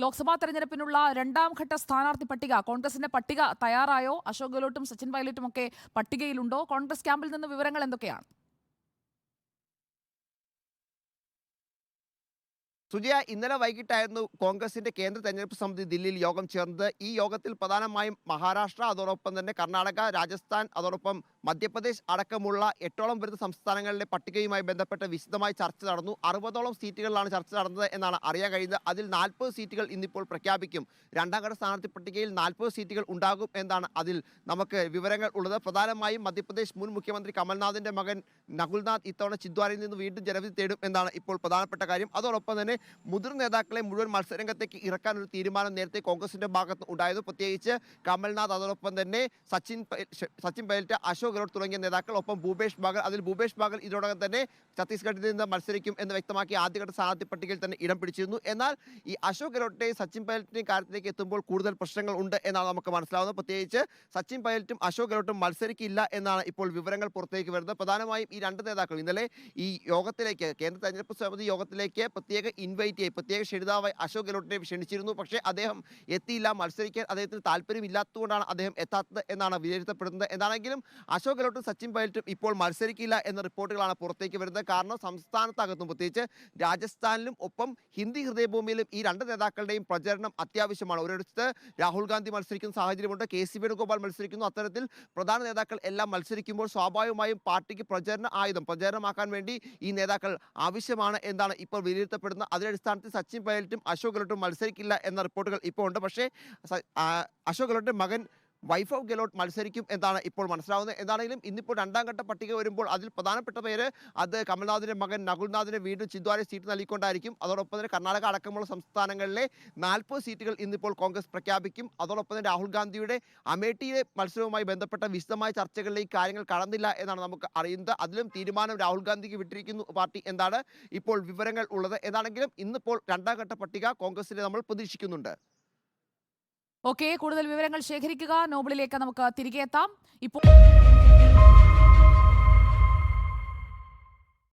ലോക്സഭാ തെരഞ്ഞെടുപ്പിനുള്ള രണ്ടാം ഘട്ട സ്ഥാനാർത്ഥി പട്ടിക കോൺഗ്രസിന്റെ പട്ടിക തയ്യാറായോ? അശോക് ഗെഹ്ലോട്ടും സച്ചിൻ പൈലറ്റും ഒക്കെ പട്ടികയിലുണ്ടോ? കോൺഗ്രസ് ക്യാമ്പിൽ നിന്ന് വിവരങ്ങൾ എന്തൊക്കെയാണ്? സുജയ, ഇന്നലെ വൈകിട്ടായിരുന്നു കോൺഗ്രസിന്റെ കേന്ദ്ര തെരഞ്ഞെടുപ്പ് സമിതി ദില്ലിയിൽ യോഗം ചേർന്നത്. ഈ യോഗത്തിൽ പ്രധാനമായും മഹാരാഷ്ട്ര, അതോടൊപ്പം തന്നെ കർണാടക, രാജസ്ഥാൻ, അതോടൊപ്പം മധ്യപ്രദേശ് അടക്കമുള്ള 8ഓളം വരുന്ന സംസ്ഥാനങ്ങളിലെ പട്ടികയുമായി ബന്ധപ്പെട്ട് വിശദമായി ചർച്ച നടന്നു. 60ഓളം സീറ്റുകളിലാണ് ചർച്ച നടന്നത് എന്നാണ് അറിയാൻ കഴിയുന്നത്. അതിൽ 40 സീറ്റുകൾ ഇന്നിപ്പോൾ പ്രഖ്യാപിക്കും. രണ്ടാം ഘട്ട സ്ഥാനാർത്ഥി പട്ടികയിൽ 40 സീറ്റുകൾ ഉണ്ടാകും എന്നാണ് അതിൽ നമുക്ക് വിവരങ്ങൾ ഉള്ളത്. പ്രധാനമായും മധ്യപ്രദേശ് മുൻ മുഖ്യമന്ത്രി കമൽനാഥിന്റെ മകൻ നകുൽനാഥ് ഇത്തവണ ചിന്ദ്വാരയിൽ നിന്ന് വീണ്ടും ജനവിധി തേടും എന്നാണ് ഇപ്പോൾ പ്രധാനപ്പെട്ട കാര്യം. അതോടൊപ്പം തന്നെ മുതിർന്ന നേതാക്കളെ മുഴുവൻ മത്സരരംഗത്തേക്ക് ഇറക്കാൻ ഒരു തീരുമാനം നേരത്തെ കോൺഗ്രസിന്റെ ഭാഗത്ത് ഉണ്ടായത്. പ്രത്യേകിച്ച് കമൽനാഥ്, അതോടൊപ്പം തന്നെ സച്ചിൻ പൈലറ്റ്, അശോക് ഗെഹ്ലോട്ട് തുടങ്ങിയ നേതാക്കൾ, ഒപ്പം ഭൂപേഷ് ബാഗൽ ഇതിനോടകം തന്നെ ഛത്തീസ്ഗഡിൽ നിന്ന് മത്സരിക്കും എന്ന് വ്യക്തമാക്കി ആദ്യഘട്ട സ്ഥാനാർത്ഥി പട്ടികയിൽ തന്നെ ഇടം പിടിച്ചിരുന്നു. എന്നാൽ ഈ അശോക് ഗെഹ്ലോട്ടിന്റെയും സച്ചിൻ പൈലറ്റിന്റെയും കാര്യത്തിലേക്ക് എത്തുമ്പോൾ കൂടുതൽ പ്രശ്നങ്ങൾ ഉണ്ട് എന്നാണ് നമുക്ക് മനസ്സിലാവുന്നത്. പ്രത്യേകിച്ച് സച്ചിൻ പൈലറ്റും അശോക് ഗെഹ്ലോട്ടും മത്സരിക്കില്ല എന്നാണ് ഇപ്പോൾ വിവരങ്ങൾ പുറത്തേക്ക് വരുന്നത്. പ്രധാനമായും ഈ രണ്ട് നേതാക്കൾ ഇന്നലെ ഈ യോഗത്തിലേക്ക്, കേന്ദ്ര തെരഞ്ഞെടുപ്പ് സമിതി യോഗത്തിലേക്ക് പ്രത്യേക ക്ഷണിതാവായി അശോക് ഗെഹ്ലോട്ടിനെ ക്ഷണിച്ചിരുന്നു. പക്ഷേ അദ്ദേഹം എത്തിയില്ല. മത്സരിക്കാൻ അദ്ദേഹത്തിന് താല്പര്യമില്ലാത്തതുകൊണ്ടാണ് അദ്ദേഹം എത്താത്തത് എന്നാണ് വിലയിരുത്തപ്പെടുന്നത്. എന്താണെങ്കിലും അശോക് ഗെഹ്ലോട്ടും സച്ചിൻ പൈലറ്റും ഇപ്പോൾ മത്സരിക്കില്ല എന്ന റിപ്പോർട്ടുകളാണ് പുറത്തേക്ക് വരുന്നത്. കാരണം സംസ്ഥാനത്തകത്തും പ്രത്യേകിച്ച് രാജസ്ഥാനിലും ഒപ്പം ഹിന്ദി ഹൃദയഭൂമിയിലും ഈ രണ്ട് നേതാക്കളുടെയും പ്രചരണം അത്യാവശ്യമാണ്. ഒരിടത്ത് രാഹുൽ ഗാന്ധി മത്സരിക്കുന്ന സാഹചര്യമുണ്ട്, KC വേണുഗോപാൽ മത്സരിക്കുന്നു. അത്തരത്തിൽ പ്രധാന നേതാക്കൾ എല്ലാം മത്സരിക്കുമ്പോൾ സ്വാഭാവികമായും പാർട്ടിക്ക് പ്രചരണമാക്കാൻ വേണ്ടി ഈ നേതാക്കൾ ആവശ്യമാണ് എന്നാണ് ഇപ്പോൾ വിലയിരുത്തപ്പെടുന്നത്. അതിന്റെ അടിസ്ഥാനത്തിൽ സച്ചിൻ പൈലറ്റും അശോക് ഗെഹ്ലോട്ടും മത്സരിക്കില്ല എന്ന റിപ്പോർട്ടുകൾ ഇപ്പോൾ ഉണ്ട്. പക്ഷേ അശോക് ഗെഹ്ലോട്ടിന്റെ മകൻ വൈഭവ് ഗെഹ്ലോട്ട് മത്സരിക്കും എന്നാണ് ഇപ്പോൾ മനസ്സിലാവുന്നത്. എന്താണെങ്കിലും ഇന്നിപ്പോൾ രണ്ടാം ഘട്ട പട്ടിക വരുമ്പോൾ അതിൽ പ്രധാനപ്പെട്ട പേര് അത് കമൽനാഥിന്റെ മകൻ നകുൽനാഥിനെ വീണ്ടും ചിന്ദ്വാര സീറ്റ് നൽകിക്കൊണ്ടായിരിക്കും. അതോടൊപ്പം തന്നെ കർണാടക അടക്കമുള്ള സംസ്ഥാനങ്ങളിലെ 40 സീറ്റുകൾ ഇന്നിപ്പോൾ കോൺഗ്രസ് പ്രഖ്യാപിക്കും. അതോടൊപ്പം തന്നെ രാഹുൽ ഗാന്ധിയുടെ അമേഠിയിലെ മത്സരവുമായി ബന്ധപ്പെട്ട വിശദമായ ചർച്ചകളിലേക്ക് കാര്യങ്ങൾ കടന്നില്ല എന്നാണ് നമുക്ക് അറിയുന്നത്. അതിലും തീരുമാനം രാഹുൽ ഗാന്ധിക്ക് വിട്ടിരിക്കുന്നു പാർട്ടി എന്നാണ് ഇപ്പോൾ വിവരങ്ങൾ ഉള്ളത്. എന്താണെങ്കിലും ഇന്നിപ്പോൾ രണ്ടാം ഘട്ട പട്ടിക കോൺഗ്രസിനെ നമ്മൾ പ്രതീക്ഷിക്കുന്നുണ്ട്. ഓക്കെ, കൂടുതൽ വിവരങ്ങൾ ശേഖരിക്കുക. നോബിളിലേക്ക് നമുക്ക് തിരികെ എത്താം. ഇപ്പോൾ